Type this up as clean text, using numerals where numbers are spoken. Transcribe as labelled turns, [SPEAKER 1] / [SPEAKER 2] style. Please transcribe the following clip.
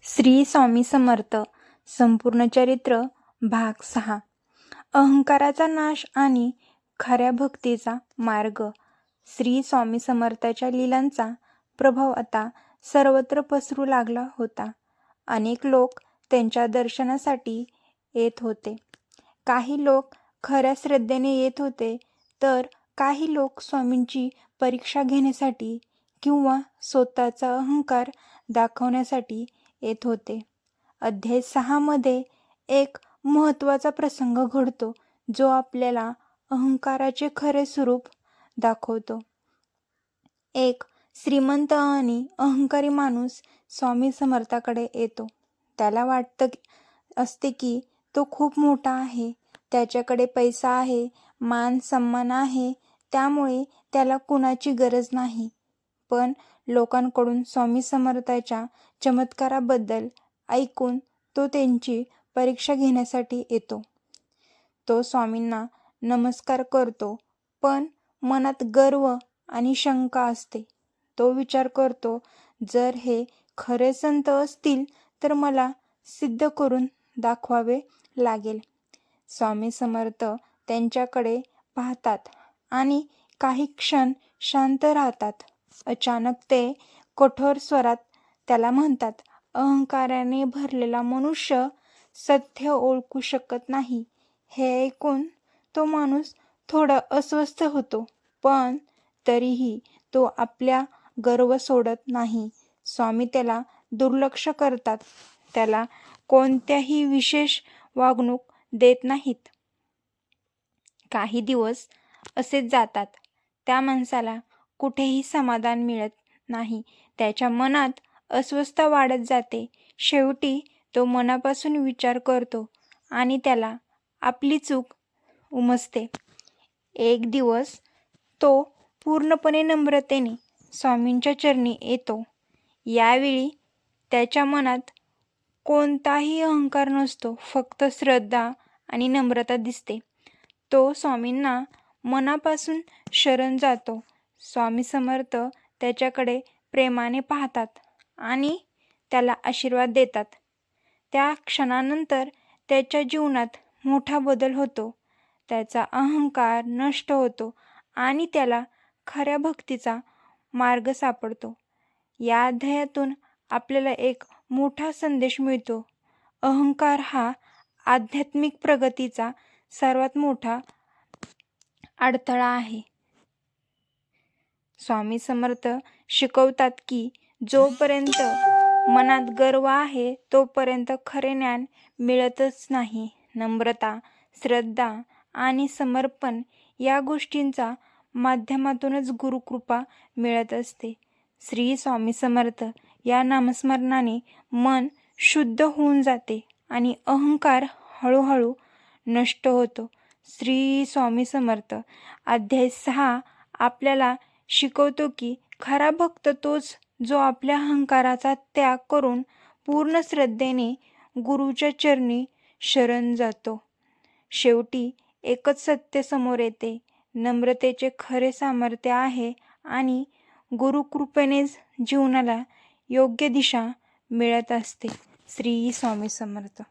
[SPEAKER 1] श्री स्वामी समर्थ संपूर्ण चरित्र भाग 6. अहंकाराचा नाश आणि खऱ्या भक्तीचा मार्ग. श्री स्वामी समर्थाच्या लीलांचा प्रभाव आता सर्वत्र पसरू लागला होता. अनेक लोक त्यांच्या दर्शनासाठी येत होते. काही लोक खऱ्या श्रद्धेने येत होते, तर काही लोक स्वामींची परीक्षा घेण्यासाठी किंवा स्वतःचा अहंकार दाखवण्यासाठी येत होते. अध्याय 6 मध्ये एक महत्त्वाचा प्रसंग घडतो, जो आपल्याला अहंकाराचे खरे स्वरूप दाखवतो. एक श्रीमंत आणि अहंकारी माणूस स्वामी समर्थाकडे येतो. त्याला वाटत असते की तो खूप मोठा आहे, त्याच्याकडे पैसा आहे, मान सन्मान आहे, त्यामुळे त्याला कुणाची गरज नाही. पण लोकांकडून स्वामी समर्थाच्या चमत्काराबद्दल ऐकून तो त्यांची परीक्षा घेण्यासाठी येतो. तो स्वामींना नमस्कार करतो, पण मनात गर्व आणि शंका असते. तो विचार करतो, जर हे खरे संत असतील तर मला सिद्ध करून दाखवावे लागेल. स्वामी समर्थ त्यांच्याकडे पाहतात आणि काही क्षण शांत राहतात. अचानक ते कठोर स्वरात त्याला म्हणतात, अहंकाराने भरलेला मनुष्य सत्य ओळखू शकत नाही. हे ऐकून तो माणूस थोडा अस्वस्थ होतो, पण तरीही तो आपल्या गर्व सोडत नाही. स्वामी त्याला दुर्लक्ष करतात, त्याला कोणत्याही विशेष वागणूक देत नाहीत. काही दिवस असेच जातात. त्या माणसाला कुठेही समाधान मिळत नाही. त्याच्या मनात अस्वस्थता वाढत जाते. शेवटी तो मनापासून विचार करतो आणि त्याला आपली चूक उमजते. एक दिवस तो पूर्णपणे नम्रतेने स्वामींच्या चरणी येतो. यावेळी त्याच्या मनात कोणताही अहंकार नसतो, फक्त श्रद्धा आणि नम्रता दिसते. तो स्वामींना मनापासून शरण जातो. स्वामी समर्थ त्याच्याकडे प्रेमाने पाहतात आणि त्याला आशीर्वाद देतात. त्या क्षणानंतर त्याच्या जीवनात मोठा बदल होतो. त्याचा अहंकार नष्ट होतो आणि त्याला खऱ्या भक्तीचा मार्ग सापडतो. या अध्यायातून आपल्याला एक मोठा संदेश मिळतो. अहंकार हा आध्यात्मिक प्रगतीचा सर्वात मोठा अडथळा आहे. स्वामी समर्थ शिकवतात की जोपर्यंत मनात गर्व आहे, तोपर्यंत खरे ज्ञान मिळतच नाही. नम्रता, श्रद्धा आणि समर्पण या गोष्टींचा माध्यमातूनच गुरुकृपा मिळत असते. श्री स्वामी समर्थ या नामस्मरणाने मन शुद्ध होऊन जाते आणि अहंकार हळूहळू नष्ट होतो. श्री स्वामी समर्थ अध्याय 6 आपल्याला शिकवतो की खरा भक्त तोच जो आपल्या अहंकाराचा त्याग करून पूर्ण श्रद्धेने गुरुच्या चरणी शरण जातो. शेवटी एकच सत्य समोर येते, नम्रतेचे खरे सामर्थ्य आहे आणि गुरुकृपेनेच जीवनाला योग्य दिशा मिळत असते. श्री स्वामी समर्थ.